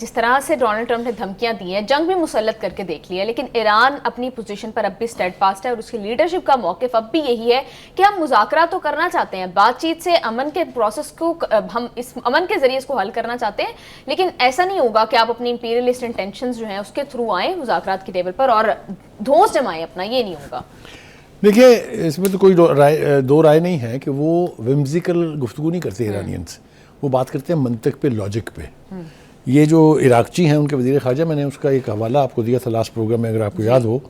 जिस तरह से डोनाल्ड ट्रंप ने धमकियां दी हैं, जंग भी मुसल्लत करके देख लिया, लेकिन ईरान अपनी पोजीशन पर अब भी स्टेडफास्ट है और उसकी लीडरशिप का मौक़िफ़ अब भी यही है कि हम मुज़ाकरा तो करना चाहते हैं, बातचीत से अमन के प्रोसेस को हम इस अमन के जरिए इसको हल करना चाहते हैं, लेकिन ऐसा नहीं होगा कि आप अपनी इंपीरियलिस्ट इंटेंशंस जो हैं उसके थ्रू आएँ मुज़ाकरात की टेबल पर और धौंस जमाएं अपना, ये नहीं होगा। देखिए, इसमें तो कोई दो राय नहीं है कि वो विम्सिकल गुफ्तगू नहीं करते ईरानियंस, वो बात करते हैं मंतक पे, लॉजिक पे। ये जो इराकची हैं उनके वज़ीर ख़ारजा, मैंने उसका एक हवाला आपको दिया था लास्ट प्रोग्राम में, अगर आपको याद हो,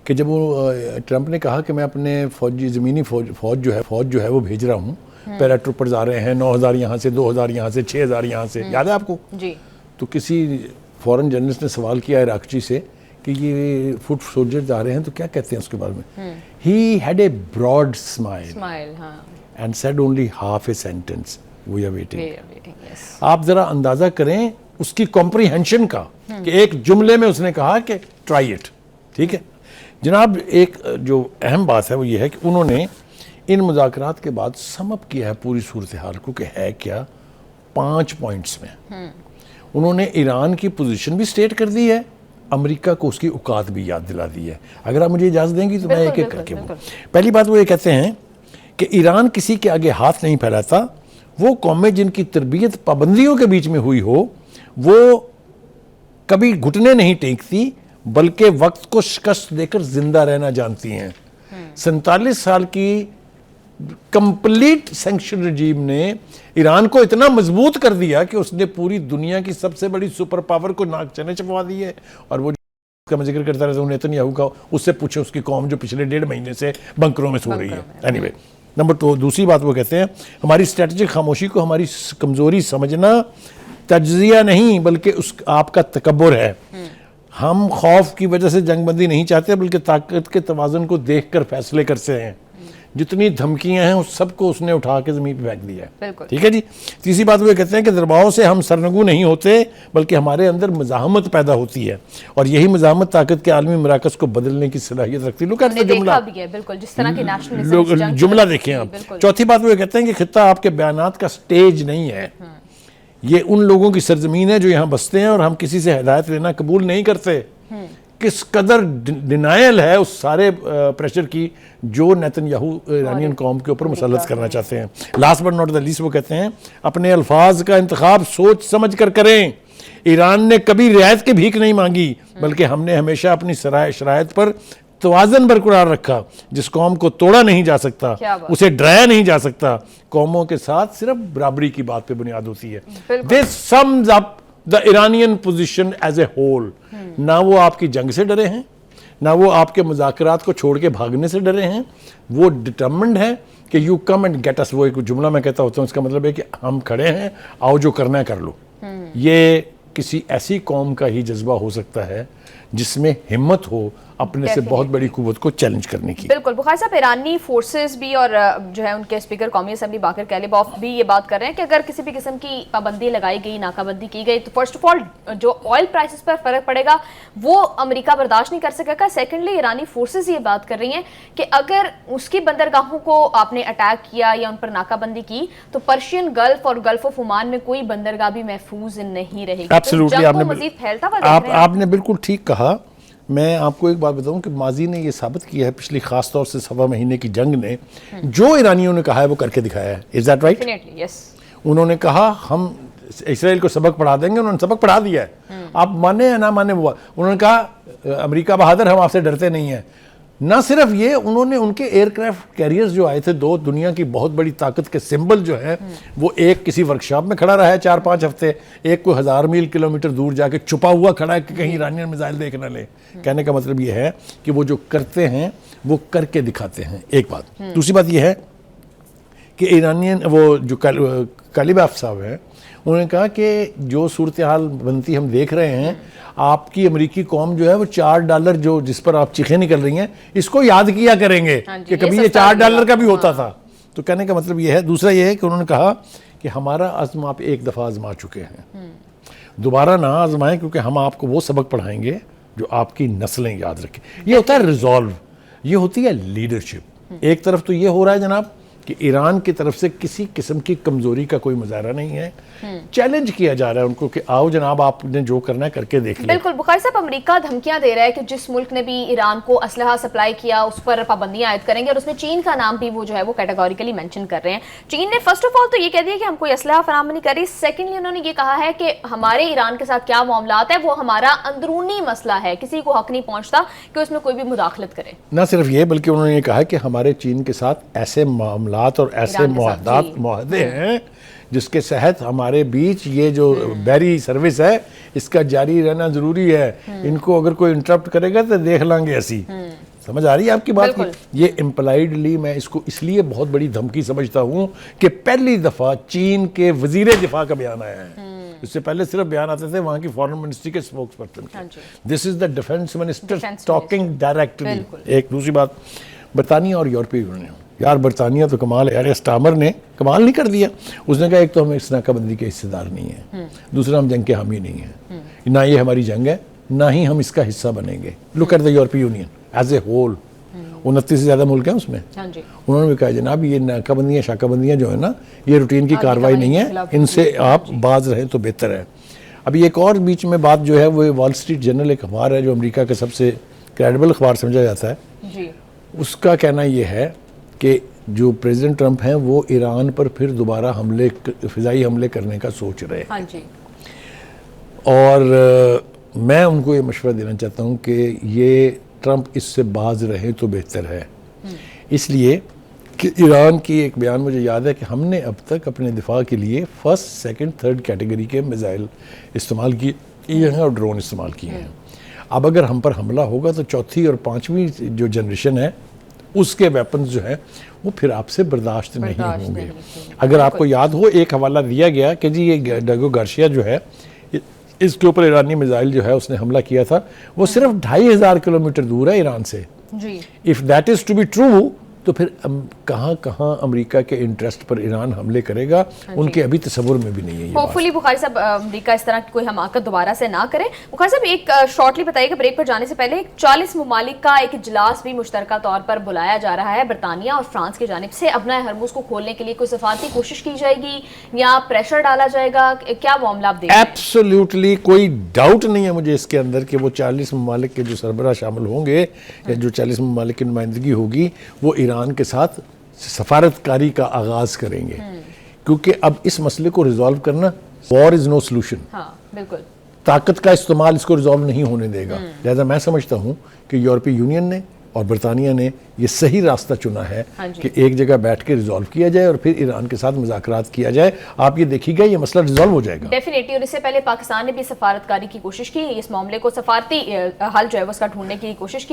कि जब वो ट्रंप ने कहा कि मैं अपने फौजी ज़मीनी फौज जो है वो भेज रहा हूँ, पैरा ट्रूपर्स आ रहे हैं, 9,000 यहाँ से, 2,000 यहाँ से, 6,000 यहाँ से, याद है आपको जी? तो किसी फॉरेन जर्नलिस्ट ने सवाल किया इराकची से कि ये फुट सोल्जर्स आ रहे हैं तो क्या कहते हैं उसके बारे में। He had a broad smile and said only half a sentence, we are waiting. आप जरा अंदाजा करें उसकी कॉम्प्रीहेंशन का कि एक जुमले में उसने कहा कि ट्राई इट। ठीक है जनाब, एक जो अहम बात है वो ये है कि उन्होंने इन मुज़ाकरात के बाद समअप किया है पूरी सूरत हाल को कि है क्या 5 पॉइंट्स में। उन्होंने ईरान की पोजीशन भी स्टेट कर दी है, अमेरिका को उसकी औकात भी याद दिला दी है। अगर आप मुझे इजाज़त देंगी तो मैं एक एक करके बोलूं। पहली बात वो ये कहते हैं कि ईरान किसी के आगे हाथ नहीं फैलाता, वो कौमें जिनकी तरबियत पाबंदियों के बीच में हुई हो वो कभी घुटने नहीं टेकती बल्कि वक्त को शिकस्त देकर जिंदा रहना जानती हैं। 47 साल की कंप्लीट सैंक्शन रजीम ने ईरान को इतना मजबूत कर दिया कि उसने पूरी दुनिया की सबसे बड़ी सुपर पावर को नाक चने चबवा दी है। और वो का मैं जिक्र करता रहता हूँ नेतन्याहू का, उससे पूछे उसकी कौम जो पिछले 1.5 महीने से बंकरों में सो रही है। एनीवे, नंबर 2, दूसरी बात वो कहते हैं हमारी स्ट्रेटेजिक खामोशी को हमारी कमजोरी समझना तज्जिया नहीं बल्कि उस आपका तकब्बुर है। हम खौफ की वजह से जंगबंदी नहीं चाहते बल्कि ताकत के तवाज़ुन को देखकर फैसले करते हैं। जितनी धमकियां हैं उस सबको उसने उठा के ज़मीन पे फेंक दिया है। ठीक है जी। तीसरी बात वो कहते हैं कि दबाव से हम सरनगू नहीं होते बल्कि हमारे अंदर मज़ाहमत पैदा होती है और यही मज़ाहमत ताकत के आलमी मराकज़ को बदलने की सलाहियत रखती है। लोग जुमला जिस तरह की नेशनल जुमला देखें आप। चौथी बात वो कहते हैं कि खित्ता आपके बयानात का स्टेज नहीं है, ये उन लोगों की सरजमीन है जो यहाँ बसते हैं और हम किसी से हिदायत लेना कबूल नहीं करते। किस कदर डिनायल है उस सारे प्रेशर की जो नेतन्याहू ईरानियन कौम के ऊपर मुसल्लत करना चाहते हैं। Last but not the least वो कहते हैं अपने अल्फाज का इंतखाब सोच समझ कर करें। ईरान ने कभी रियायत की भीख नहीं मांगी बल्कि हमने हमेशा अपनी शरायत पर तवाज़न बरकरार रखा। जिस कौम को तोड़ा नहीं जा सकता उसे डराया नहीं जा सकता। कौमों के साथ सिर्फ बराबरी की बात पे बुनियाद होती है। This sums up the Iranian position as a whole. ना वो आपकी जंग से डरे हैं, ना वो आपके मुज़ाकरात को छोड़ के भागने से डरे हैं, वो डिटर्मिन्ड है कि you come and get us. वो एक जुमला मैं कहता होता हूँ, इसका मतलब है कि हम खड़े हैं, आओ जो करना है कर लो। ये किसी ऐसी कौम का ही जज्बा हो सकता है जिसमें हिम्मत हो अपने से बहुत बड़ी कुव्वत को चैलेंज करने की। बिल्कुल बुखारी साहब, ईरानी फोर्सेस भी और जो है उनके स्पीकर कौमी असम्बली बाकर कैलिबॉफ भी ये बात कर रहे हैं कि अगर किसी भी किस्म की पाबंदी लगाई गई, नाकाबंदी की गई तो फर्स्ट ऑफ ऑल जो ऑयल प्राइसेस पर फर्क पड़ेगा वो अमेरिका बर्दाश्त नहीं कर सकेगा। सेकेंडली ईरानी फोर्सेस ये बात कर रही हैं कि अगर उसकी बंदरगाहों को आपने अटैक किया या उन पर नाकाबंदी की तो पर्शियन गल्फ और गल्फ ऑफ ओमान में कोई बंदरगाह भी महफूज नहीं रहेगी। आपने बिल्कुल ठीक कहा। मैं आपको एक बात बताऊं कि माजी ने यह साबित किया है पिछली खास तौर से 1.25 महीने की जंग ने जो ईरानियों ने कहा है वो करके दिखाया है। Is that right? यस। उन्होंने कहा हम इसराइल को सबक पढ़ा देंगे, उन्होंने सबक पढ़ा दिया है। आप माने या ना माने वो, उन्होंने कहा अमेरिका बहादुर, हम आपसे डरते नहीं हैं। ना सिर्फ ये, उन्होंने उनके एयरक्राफ्ट कैरियर्स जो आए थे, 2 दुनिया की बहुत बड़ी ताकत के सिंबल जो है वो एक किसी वर्कशॉप में खड़ा रहा है 4-5 हफ्ते, एक कोई 1000 मील किलोमीटर दूर जाके छुपा हुआ खड़ा है कि कहीं ईरानियन मिसाइल देख ना ले। कहने का मतलब ये है कि वो जो करते हैं वो करके दिखाते हैं, एक बात। दूसरी बात ये है कि ईरानियन वो जो कैलिबॉफ साहब है उन्होंने कहा कि जो सूरत हाल बनती हम देख रहे हैं, आपकी अमेरिकी कौम जो है वो $4 जो जिस पर आप चीखें निकल रही हैं इसको याद किया करेंगे कि कभी ये $4 का भी होता था। तो कहने का मतलब ये है। दूसरा ये है कि उन्होंने कहा कि हमारा अज़्म आप एक दफ़ा आजमा चुके हैं, दोबारा ना आजमाएं क्योंकि हम आपको वो सबक पढ़ाएंगे जो आपकी नस्लें याद रखें। ये होता है रिजॉल्व, ये होती है लीडरशिप। एक तरफ तो ये हो रहा है जनाब कि ईरान की तरफ से किसी किस्म की कमजोरी का कोई मुजाहरा नहीं है। चैलेंज किया जा रहा है उनको कि आओ जनाब, आपने जो करना है करके देख लें। बिल्कुल बुखारी साहब, अमेरिका धमकियां दे रहा है कि जिस मुल्क ने भी ईरान को असलहा सप्लाई किया उस पर पाबंदियां आयद करेंगे, और उसमें चीन का नाम भी वो जो है वो कैटेगोरिकली मेंशन कर रहे हैं। चीन ने फर्स्ट ऑफ ऑल तो ये कह दिया कि हम कोई असलहा फराहम नहीं कर रही। सेकेंडली उन्होंने ये कहा है कि हमारे ईरान के साथ क्या मामलात है वो हमारा अंदरूनी मसला है, किसी को हक नहीं पहुंचता कि उसमें कोई भी मुदाखलत करे। ना सिर्फ ये बल्कि उन्होंने ये कहा कि हमारे चीन के साथ ऐसे मामलात और ऐसे मुआहदे हैं जिसके तहत हमारे बीच ये जो बैरी सर्विस है इसका जारी रहना जरूरी है। इनको अगर कोई इंटरप्ट करेगा तो देख लांगे ऐसी। समझ आ रही है आपकी बात की? ये इम्प्लाइडली मैं इसको इसलिए बहुत बड़ी धमकी समझता हूँ कि पहली दफा चीन के वजीर दिफा का बयान आया है। इससे पहले सिर्फ बयान आते थे वहां की फॉरेन मिनिस्ट्री के स्पोक्स पर्सन के। This is the defence minister talking directly. एक दूसरी बात, बरतानिया और यूरोपीय यूनियन, यार बरतानिया तो कमाल है यार, स्टामर ने कमाल नहीं कर दिया। उसने कहा एक तो हम इस नाकाबंदी के हिस्सेदार नहीं है, दूसरा हम जंग के हामी नहीं है, ना ये हमारी जंग है ना ही हम इसका हिस्सा बनेंगे। लुक एट द यूरोपीय यूनियन एज ए होल, 29 से ज्यादा मुल्क हैं उसमें। उन्होंने भी कहा जनाब ये नाकाबंदियाँ शाकाबंदियाँ जो है ना ये रूटीन की कार्रवाई नहीं है, इनसे आप बाज रहें तो बेहतर है। अभी एक और बीच में बात जो है वो वॉल स्ट्रीट जर्नल एक अखबार है जो अमेरिका का सबसे क्रेडिबल अखबार समझा जाता है, उसका कहना यह है कि जो प्रेसिडेंट ट्रंप हैं वो ईरान पर फिर दोबारा फिजाई हमले करने का सोच रहे हैं। और मैं उनको ये मशवरा देना चाहता हूँ कि ये ट्रंप इससे बाज रहे तो बेहतर है। इसलिए कि ईरान की एक बयान मुझे याद है कि हमने अब तक अपने दिफा के लिए फर्स्ट सेकंड थर्ड कैटेगरी के मिसाइल इस्तेमाल किए हैं और ड्रोन इस्तेमाल किए हैं। अब अगर हम पर हमला होगा तो चौथी और पांचवी जो जनरेशन है उसके वेपन्स जो है वो फिर आपसे बर्दाश्त नहीं होंगे। अगर आपको याद हो एक हवाला दिया गया कि जी ये डगो गार्सिया जो है इसके ऊपर ईरानी मिसाइल जो है उसने हमला किया था, वो सिर्फ 2500 किलोमीटर दूर है ईरान से। If that is to be true तो फिर कहाँ कहाँ अमेरिका के इंटरेस्ट पर ईरान हमले करेगा उनके अभी तस्वुर में भी नहीं है। होपफुली बुखारी साहब अमेरिका इस तरह की कोई हमाकत दोबारा से ना करे। बुखारी साहब एक शॉर्टली बताइएगा ब्रेक पर जाने से पहले 40 ममालिक का एक इजलास भी मुश्तरका तौर पर बुलाया जा रहा है बरतानिया और फ्रांस की जानिब से। अपना हरमुज को खोलने के लिए कोई सफारती कोशिश की जाएगी या प्रेशर डाला जाएगा, क्या मामला आप देखते हैं? एब्सोल्युटली कोई डाउट नहीं है मुझे इसके अंदर कि वो 40 ममालिक के जो सरबराह शामिल होंगे या जो 40 ममालिक की नुमाइंदगी होगी वो ईरान के साथ सफारतकारी का आगाज करेंगे, क्योंकि अब इस मसले को रिजॉल्व करना, वॉर इज नो सोल्यूशन। बिल्कुल ताकत का इस्तेमाल इसको रिजॉल्व नहीं होने देगा। लिहाजा मैं समझता हूं कि यूरोपीय यूनियन ने और बरतानिया ने ये सही रास्ता चुना है कि एक जगह बैठ के रिजॉल्व किया जाए और फिर ईरान के साथ मुज़ाकरात किया जाए। आप ये देखिएगा ये मसला रिजॉल्व हो जाएगा डेफिनेटली। और इससे पहले पाकिस्तान ने भी सफारतकारी की कोशिश की, इस मामले को सफारती हल जो है उसका ढूंढने की कोशिश की।